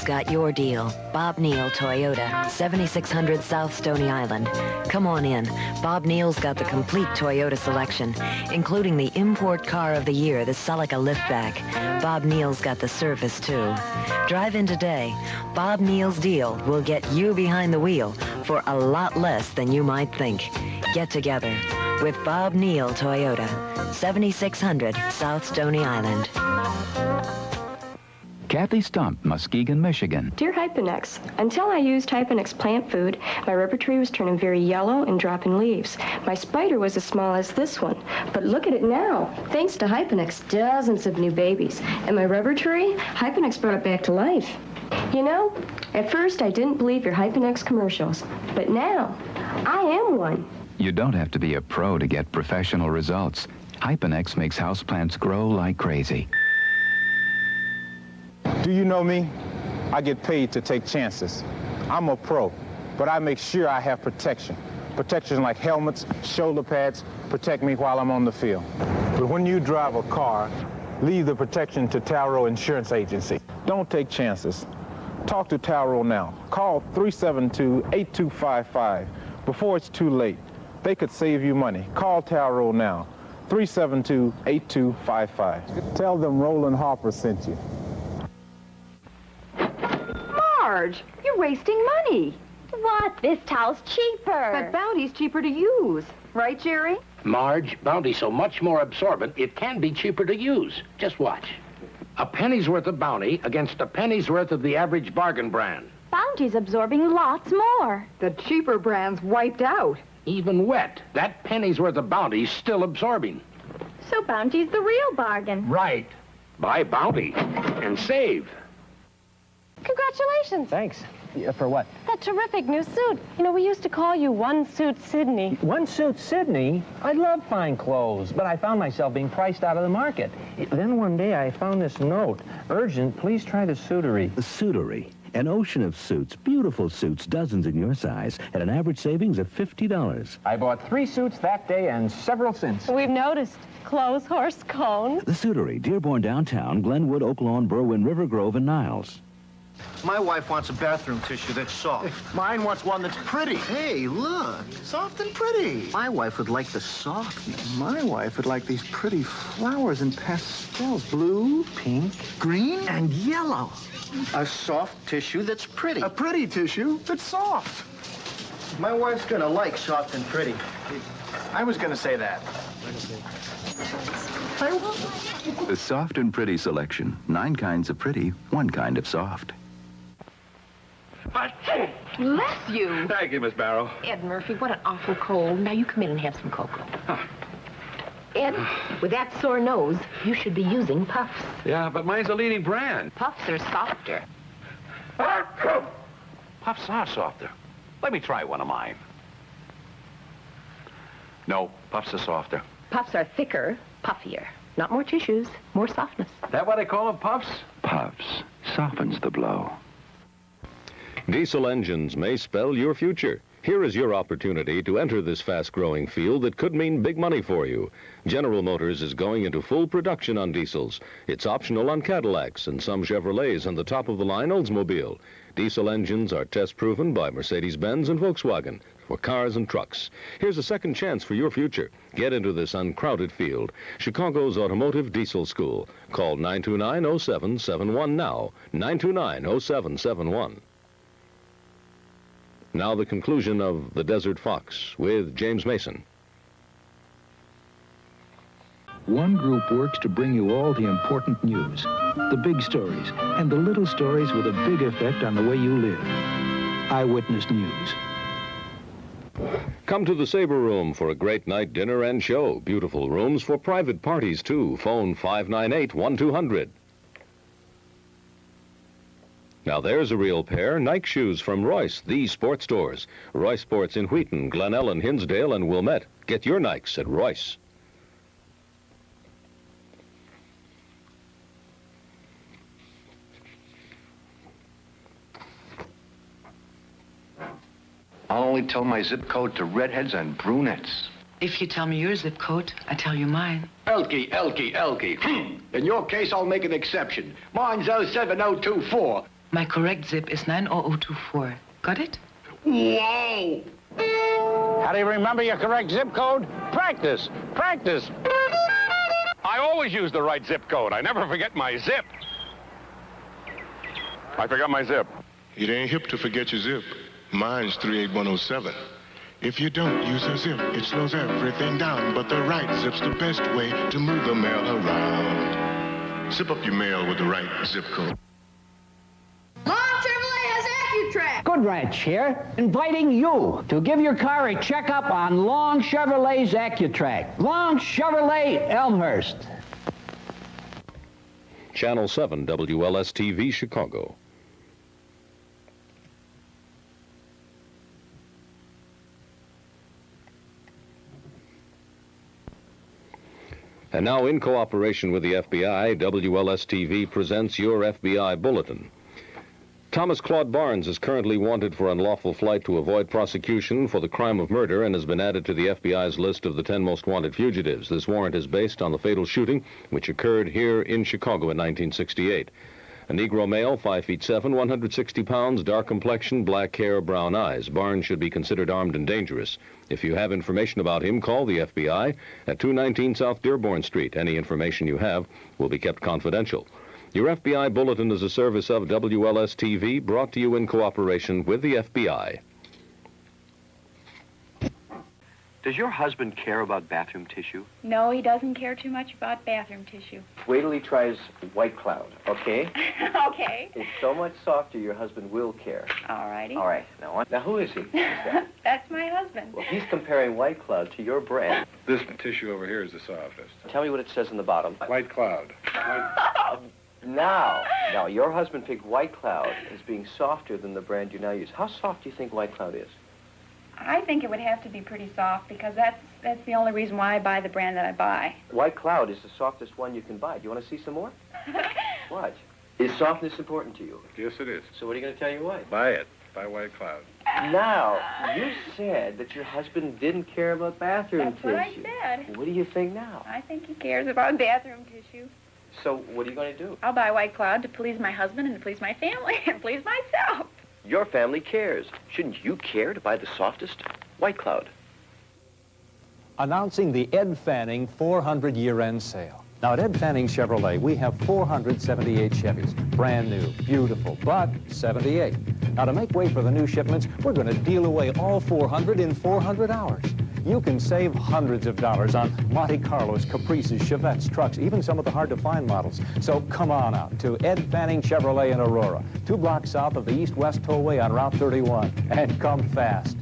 got your deal. Bob Neal Toyota, 7600 South Stony Island. Come on in. Bob Neal's got the complete Toyota selection, including the import car of the year, the Celica liftback. Bob Neal's got the service, too. Drive in today. Bob Neal's deal will get you behind the wheel for a lot less than you might think. Get together with Bob Neal Toyota, 7600 South Stony Island. Kathy Stump, Muskegon, Michigan. Dear Hyponex, until I used Hyponex plant food, my rubber tree was turning very yellow and dropping leaves. My spider was as small as this one, but look at it now. Thanks to Hyponex, dozens of new babies. And my rubber tree, Hyponex brought it back to life. You know, at first I didn't believe your Hyponex commercials, but now I am one. You don't have to be a pro to get professional results. Hyponex makes houseplants grow like crazy. Do you know me? I get paid to take chances. I'm a pro, but I make sure I have protection. Protection like helmets, shoulder pads, protect me while I'm on the field. But when you drive a car, leave the protection to Talro Insurance Agency. Don't take chances. Talk to Talro now. Call 372-8255 before it's too late. They could save you money. Call Talro now. 372-8255. Tell them Roland Harper sent you. Marge, you're wasting money. What? This towel's cheaper. But Bounty's cheaper to use. Right, Jerry? Marge, Bounty's so much more absorbent, it can be cheaper to use. Just watch. A penny's worth of Bounty against a penny's worth of the average bargain brand. Bounty's absorbing lots more. The cheaper brand's wiped out. Even wet, that penny's worth of Bounty's still absorbing. So Bounty's the real bargain. Right. Buy Bounty and save. Congratulations. Thanks. For what? That terrific new suit. You know, we used to call you One Suit Sydney. One Suit Sydney? I love fine clothes, but I found myself being priced out of the market. Then one day I found this note. Urgent, please try the Suitery. The Suitery. An ocean of suits, beautiful suits, dozens in your size, at an average savings of $50. I bought 3 suits that day and several since. We've noticed. Clothes, horse, cone. The Suitery, Dearborn Downtown, Glenwood, Oak Lawn, Berwyn, River Grove, and Niles. My wife wants a bathroom tissue that's soft. Mine wants one that's pretty. Hey, look, soft and pretty. My wife would like the softness. My wife would like these pretty flowers and pastels. Blue, pink, green, and yellow. A soft tissue that's pretty. A pretty tissue that's soft. My wife's gonna like soft and pretty. I was gonna say that. The soft and pretty selection. 9 kinds of pretty, 1 kind of soft. Bless you. Thank you, Miss Barrow. Ed Murphy, what an awful cold. Now you come in and have some cocoa. Ed, with that sore nose, you should be using Puffs. Yeah, but mine's a leading brand. Puffs are softer. Puffs are softer. Let me try one of mine. No, Puffs are softer. Puffs are thicker, puffier. Not more tissues, more softness. That what they call them, Puffs? Puffs softens the blow. Diesel engines may spell your future. Here is your opportunity to enter this fast-growing field that could mean big money for you. General Motors is going into full production on diesels. It's optional on Cadillacs and some Chevrolets and the top-of-the-line Oldsmobile. Diesel engines are test-proven by Mercedes-Benz and Volkswagen for cars and trucks. Here's a second chance for your future. Get into this uncrowded field. Chicago's Automotive Diesel School. Call 929-0771 now. 929-0771. Now the conclusion of The Desert Fox with James Mason. One group works to bring you all the important news, the big stories, and the little stories with a big effect on the way you live. Eyewitness News. Come to the Sabre Room for a great night dinner and show. Beautiful rooms for private parties, too. Phone 598-1200. Now there's a real pair, Nike shoes from Royce, the sports stores. Royce Sports in Wheaton, Glenellen, Hinsdale, and Wilmette. Get your Nikes at Royce. I'll only tell my zip code to redheads and brunettes. If you tell me your zip code, I tell you mine. Elkie. In your case, I'll make an exception. Mine's 07024. My correct zip is 90024. Got it? Whoa! How do you remember your correct zip code? Practice! Practice! I always use the right zip code. I never forget my zip. I forgot my zip. It ain't hip to forget your zip. Mine's 38107. If you don't use a zip, it slows everything down. But the right zip's the best way to move the mail around. Zip up your mail with the right zip code. Good Ranch here, inviting you to give your car a checkup on Long Chevrolet's AccuTrack. Long Chevrolet Elmhurst. Channel 7 WLS TV Chicago. And now, in cooperation with the FBI, WLS TV presents your FBI Bulletin. Thomas Claude Barnes is currently wanted for unlawful flight to avoid prosecution for the crime of murder and has been added to the FBI's list of the 10 most wanted fugitives. This warrant is based on the fatal shooting which occurred here in Chicago in 1968. A Negro male, 5'7", 160 pounds, dark complexion, black hair, brown eyes. Barnes should be considered armed and dangerous. If you have information about him, call the FBI at 219 South Dearborn Street. Any information you have will be kept confidential. Your FBI Bulletin is a service of WLS TV, brought to you in cooperation with the FBI. Does your husband care about bathroom tissue? No, he doesn't care too much about bathroom tissue. Wait till he tries White Cloud, okay? Okay. It's so much softer, your husband will care. All righty. All right. Now who is he? Who's that? That's my husband. Well, he's comparing White Cloud to your brand. This tissue over here is the softest. Tell me what it says on the bottom. White Cloud. Now, your husband picked White Cloud as being softer than the brand you now use. How soft do you think White Cloud is? I think it would have to be pretty soft because that's the only reason why I buy the brand that I buy. White Cloud is the softest one you can buy. Do you want to see some more? Watch. Is softness important to you? Yes, it is. So what are you going to tell your wife? Buy it. Buy White Cloud. Now, you said that your husband didn't care about bathroom tissue. That's what I said. What do you think now? I think he cares about bathroom tissue. So what are you going to do? I'll buy White Cloud to please my husband and to please my family and please myself. Your family cares. Shouldn't you care to buy the softest White Cloud? Announcing the Ed Fanning 400 year-end sale. Now, at Ed Fanning Chevrolet, we have 478 Chevys. Brand new, beautiful, but 78. Now, to make way for the new shipments, we're going to deal away all 400 in 400 hours. You can save hundreds of dollars on Monte Carlos, Caprices, Chevettes, trucks, even some of the hard-to-find models. So come on out to Ed Fanning Chevrolet in Aurora, 2 blocks south of the East-West Tollway on Route 31. And come fast.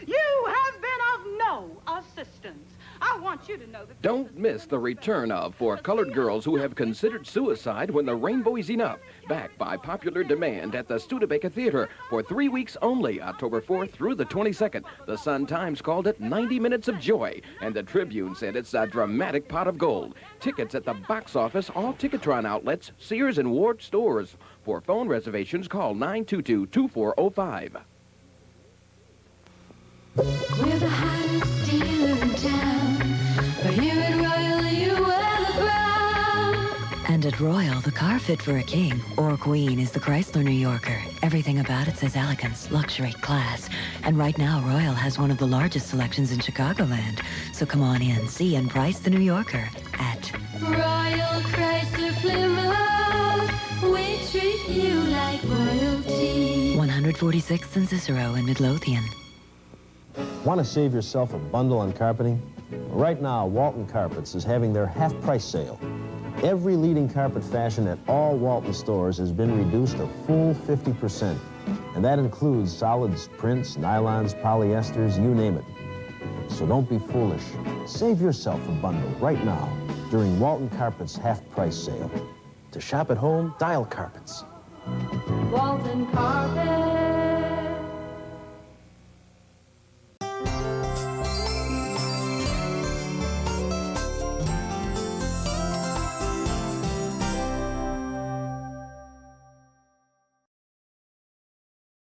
You have been of no assistance. I want you to know that... Don't miss the return of For Colored Girls Who Have Considered Suicide When the Rainbow Is Enough, back by popular demand at the Studebaker Theater for 3 weeks only, October 4th through the 22nd. The Sun-Times called it 90 Minutes of Joy, and the Tribune said it's a dramatic pot of gold. Tickets at the box office, all Ticketron outlets, Sears and Ward stores. For phone reservations, call 922-2405. We're the hottest dealer in town, but here at Royal you wear the crown. And at Royal, the car fit for a king or queen is the Chrysler New Yorker. Everything about it says elegance, luxury, class. And right now, Royal has one of the largest selections in Chicagoland. So come on in, see and price the New Yorker at Royal Chrysler Plymouth. We treat you like royalty. 146th and Cicero in Midlothian. Want to save yourself a bundle on carpeting? Right now, Walton Carpets is having their half-price sale. Every leading carpet fashion at all Walton stores has been reduced a full 50%. And that includes solids, prints, nylons, polyesters, you name it. So don't be foolish. Save yourself a bundle right now during Walton Carpets half-price sale. To shop at home, dial Carpets. Walton Carpets.